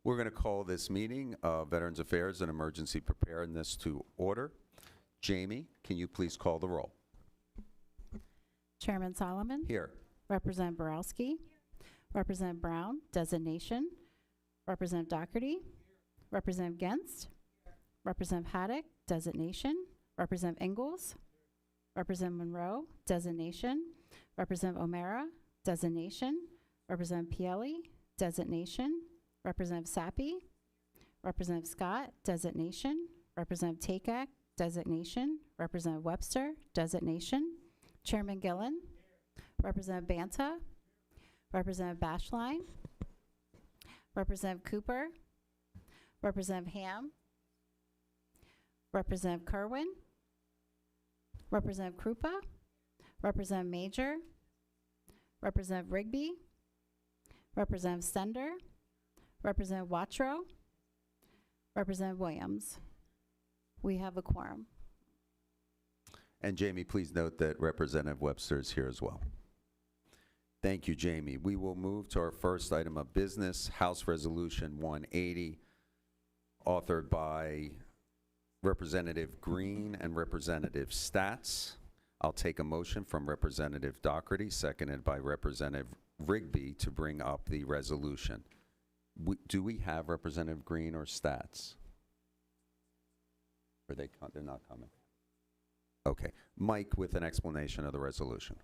We're going to call this meeting of Veterans Affairs and Emergency Preparedness to order. Jamie, can you please call the roll? Chairman Solomon? Here. Representative Borowski? Representative Brown, designation. Representative Doherty? Representative Genst? Representative Haddock, designation. Representative Ingalls? Representative Monroe, designation. Representative O'Mara, designation. Representative Pielli, designation. Representative Sappy? Representative Scott, designation. Representative Takak, designation. Representative Webster, designation. Chairman Gillen? Representative Banta? Representative Bashline? Representative Cooper? Representative Ham? Representative Kerwin? Representative Krupa? Representative Major? Representative Rigby? Representative Stender? Representative Wattrow? Representative Williams? We have a quorum. And Jamie, please note that Representative Webster is here as well. Thank you, Jamie. We will move to our first item of business, House Resolution 180, authored by Representative Green and Representative Stats. I'll take a motion from Representative Doherty, seconded by Representative Rigby, to bring up the resolution. Do we have Representative Green or Stats? Or they're not coming? Okay. Mike with an explanation of the resolution.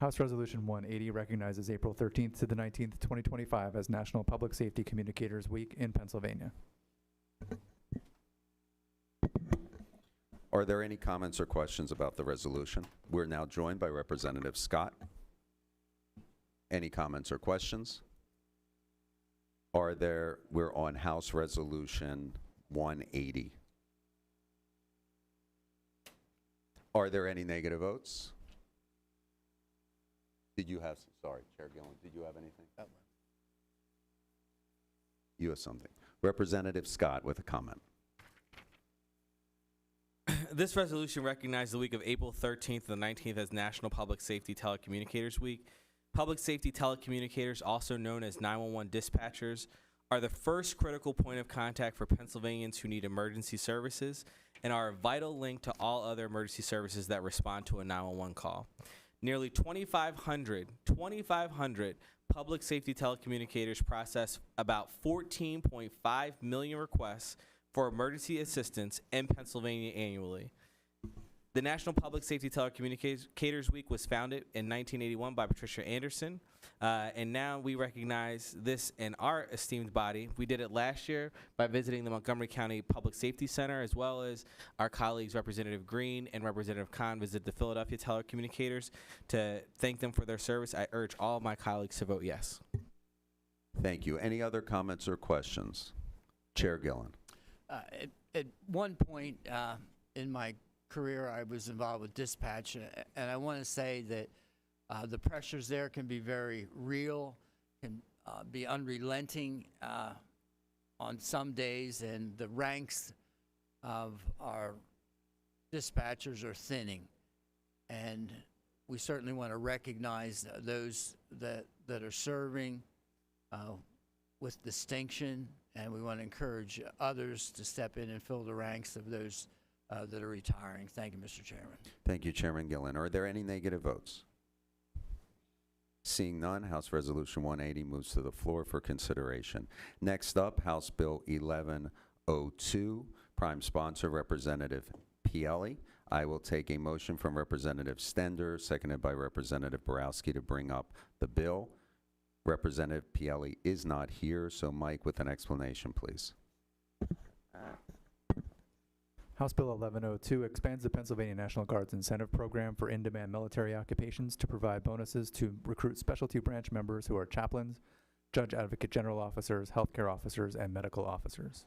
House Resolution 180 recognizes April 13th to the 19th, 2025 as National Public Safety Communicators Week in Pennsylvania. Are there any comments or questions about the resolution? We're now joined by Representative Scott. Any comments or questions? We're on House Resolution 180. Are there any negative votes? Did you have, sorry, Chair Gillen, did you have anything? You have something. Representative Scott with a comment. This resolution recognizes the week of April 13th to the 19th as National Public Safety Telecommunicators Week. Public safety telecommunicators, also known as 911 dispatchers, are the first critical point of contact for Pennsylvanians who need emergency services and are a vital link to all other emergency services that respond to a 911 call. Nearly 2,500 public safety telecommunicators process about 14.5 million requests for emergency assistance in Pennsylvania annually. The National Public Safety Telecommunicators Week was founded in 1981 by Patricia Anderson, and now we recognize this in our esteemed body. We did it last year by visiting the Montgomery County Public Safety Center, as well as our colleagues Representative Green and Representative Kahn visited the Philadelphia telecommunicators to thank them for their service. I urge all of my colleagues to vote yes. Thank you. Any other comments or questions? Chair Gillen. At one point in my career, I was involved with dispatch, and I want to say that the pressures there can be very real, can be unrelenting on some days, and the ranks of our dispatchers are thinning. And we certainly want to recognize those that are serving with distinction, and we want to encourage others to step in and fill the ranks of those that are retiring. Thank you, Mr. Chairman. Thank you, Chairman Gillen. Are there any negative votes? Seeing none, House Resolution 180 moves to the floor for consideration. Next up, House Bill 1102, prime sponsor Representative Pielli. I will take a motion from Representative Stender, seconded by Representative Borowski, to bring up the bill. Representative Pielli is not here, so Mike with an explanation, please. House Bill 1102 expands the Pennsylvania National Guard's incentive program for in-demand military occupations to provide bonuses to recruit specialty branch members who are chaplains, judge advocate general officers, healthcare officers, and medical officers.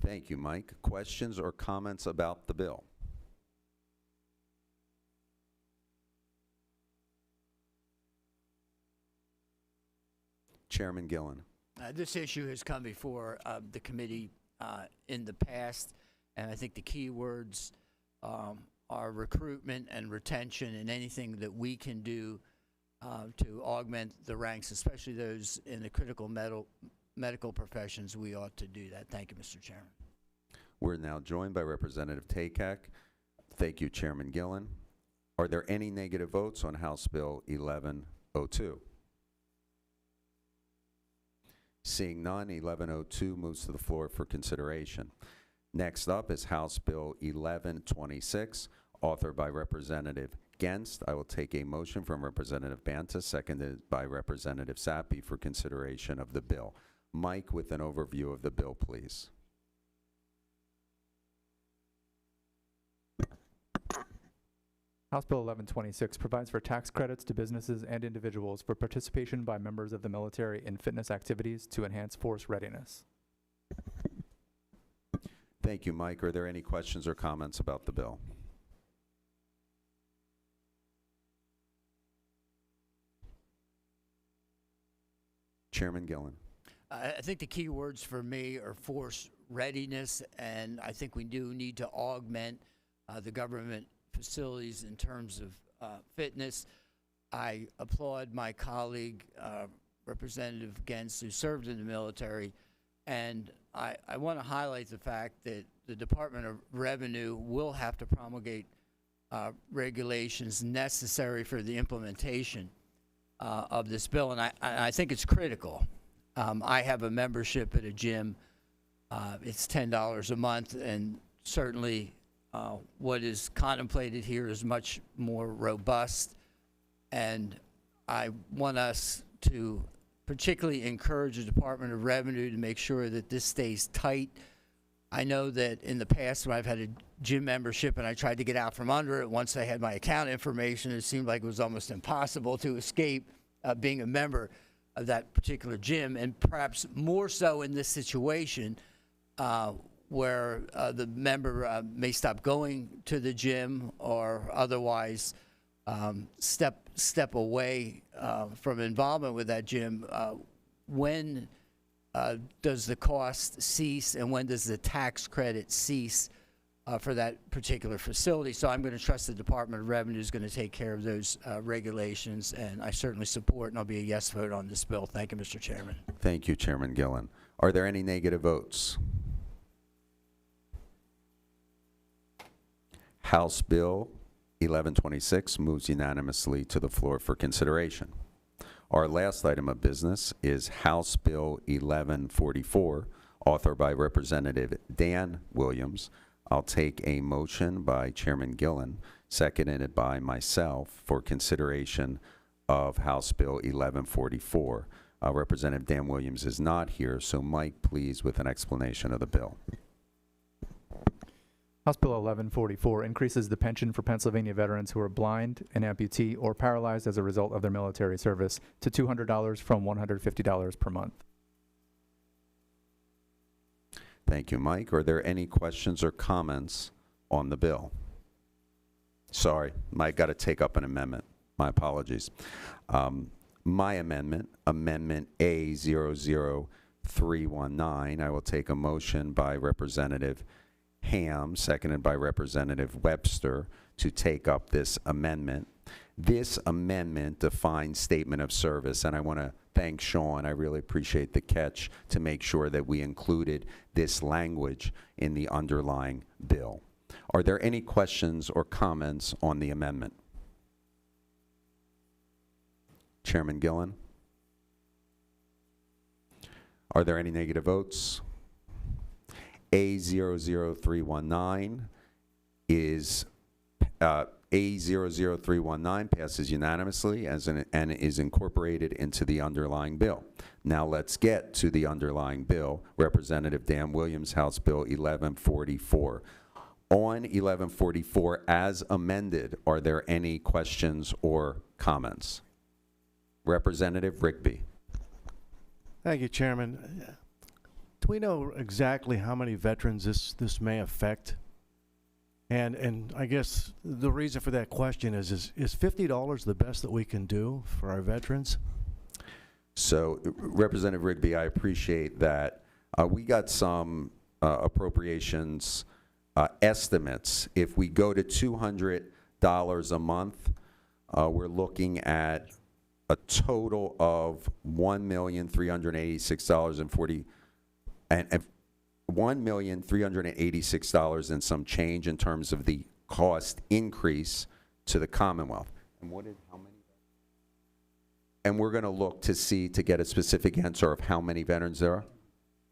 Thank you, Mike. Questions or comments about the bill? Chairman Gillen. This issue has come before the committee in the past, and I think the key words our recruitment and retention and anything that we can do to augment the ranks, especially those in the critical medical professions. We ought to do that. Thank you, Mr. Chairman. We're now joined by Representative Takak. Thank you, Chairman Gillen. Are there any negative votes on House Bill 1102? Seeing none, 1102 moves to the floor for consideration. Next up is House Bill 1126, authored by Representative Genst. I will take a motion from Representative Banta, seconded by Representative Sappi for consideration of the bill. Mike with an overview of the bill, please. House Bill 1126 provides for tax credits to businesses and individuals for participation by members of the military in fitness activities to enhance force readiness. Thank you, Mike. Are there any questions or comments about the bill? Chairman Gillen. I think the key words for me are force readiness, and I think we do need to augment the government facilities in terms of fitness. I applaud my colleague, Representative Gens, who served in the military, and I want to highlight the fact that the Department of Revenue will have to promulgate regulations necessary for the implementation of this bill, and I think it's critical. I have a membership at a gym. It's $10 a month, and certainly what is contemplated here is much more robust, and I want us to particularly encourage the Department of Revenue to make sure that this stays tight. I know that in the past when I've had a gym membership and I tried to get out from under it, once I had my account information, it seemed like it was almost impossible to escape being a member of that particular gym, and perhaps more so in this situation where the member may stop going to the gym or otherwise step away from involvement with that gym. When does the cost cease, and when does the tax credit cease for that particular facility? So I'm going to trust the Department of Revenue is going to take care of those regulations, and I certainly support, and I'll be a yes vote on this bill. Thank you, Mr. Chairman. Thank you, Chairman Gillen. Are there any negative votes? House Bill 1126 moves unanimously to the floor for consideration. Our last item of business is House Bill 1144, authored by Representative Dan Williams. I'll take a motion by Chairman Gillen, seconded by myself, for consideration of House Bill 1144. Representative Dan Williams is not here, so Mike, please, with an explanation of the bill. House Bill 1144 increases the pension for Pennsylvania veterans who are blind, an amputee, or paralyzed as a result of their military service to $200 from $150 per month. Thank you, Mike. Are there any questions or comments on the bill? Sorry, Mike got to take up an amendment. My apologies. My amendment, Amendment A00319, I will take a motion by Representative Ham, seconded by Representative Webster, to take up this amendment. This amendment defines statement of service, and I want to thank Sean. I really appreciate the catch to make sure that we included this language in the underlying bill. Are there any questions or comments on the amendment? Chairman Gillen? Are there any negative votes? A00319 is A00319 passes unanimously and is incorporated into the underlying bill. Now let's get to the underlying bill. Representative Dan Williams, House Bill 1144. On 1144 as amended, are there any questions or comments? Representative Rigby. Thank you, Chairman. Do we know exactly how many veterans this may affect? And I guess the reason for that question is $50 the best that we can do for our veterans? So, Representative Rigby, I appreciate that. We got some appropriations estimates. If we go to $200 a month, we're looking at a total of $1,386.40 and $1,386 and some change in terms of the cost increase to the Commonwealth. And how many? And we're going to look to get a specific answer of how many veterans there are.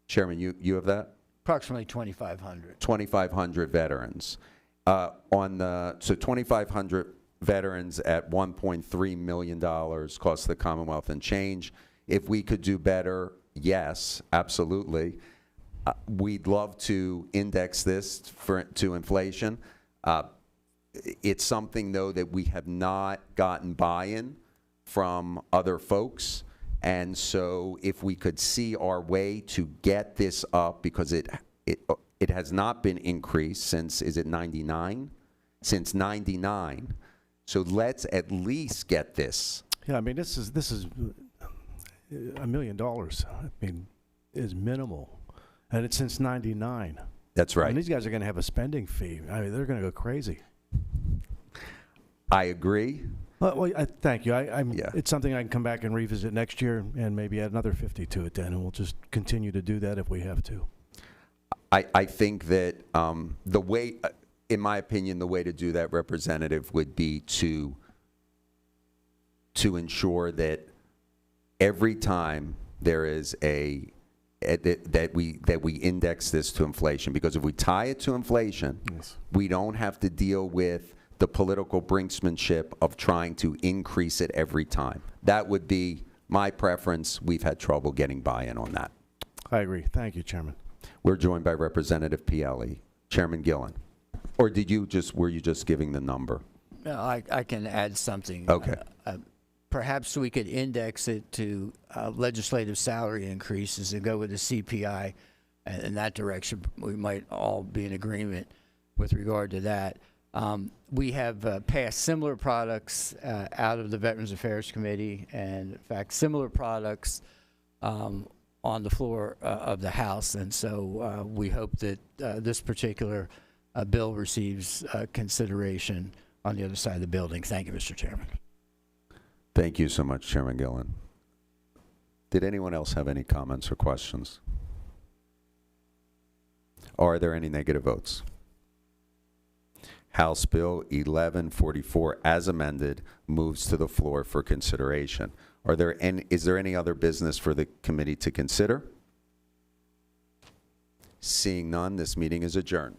Chairman, you have that? Approximately 2,500. 2,500 veterans. So 2,500 veterans at $1.3 million cost the Commonwealth and change. If we could do better, yes, absolutely. We'd love to index this to inflation. It's something, though, that we have not gotten buy-in from other folks. And so if we could see our way to get this up, because it has not been increased since, is it 99? Since 99. So let's at least get this. Yeah, I mean, this is $1 million. I mean, is minimal, and it's since '99. That's right. And these guys are going to have a spending fee. I mean, they're going to go crazy. I agree. Well, thank you. Yeah. It's something I can come back and revisit next year and maybe add another 50 to it then, and we'll just continue to do that if we have to. I think that the way, in my opinion, the way to do that, Representative, would be to ensure that every time there is that we index this to inflation, because if we tie it to inflation, Yes. we don't have to deal with the political brinksmanship of trying to increase it every time. That would be my preference. We've had trouble getting buy-in on that. I agree. Thank you, Chairman. We're joined by Representative Pielli. Chairman Gillen. Or were you just giving the number? No, I can add something. Okay. Perhaps we could index it to legislative salary increases and go with the CPI. And in that direction, we might all be in agreement with regard to that. We have passed similar products out of the Veterans Affairs Committee, and in fact, similar products on the floor of the House. And so we hope that this particular bill receives consideration on the other side of the building. Thank you, Mr. Chairman. Thank you so much, Chairman Gillen. Did anyone else have any comments or questions? Are there any negative votes? House Bill 1144, as amended, moves to the floor for consideration. Is there any other business for the committee to consider? Seeing none, this meeting is adjourned.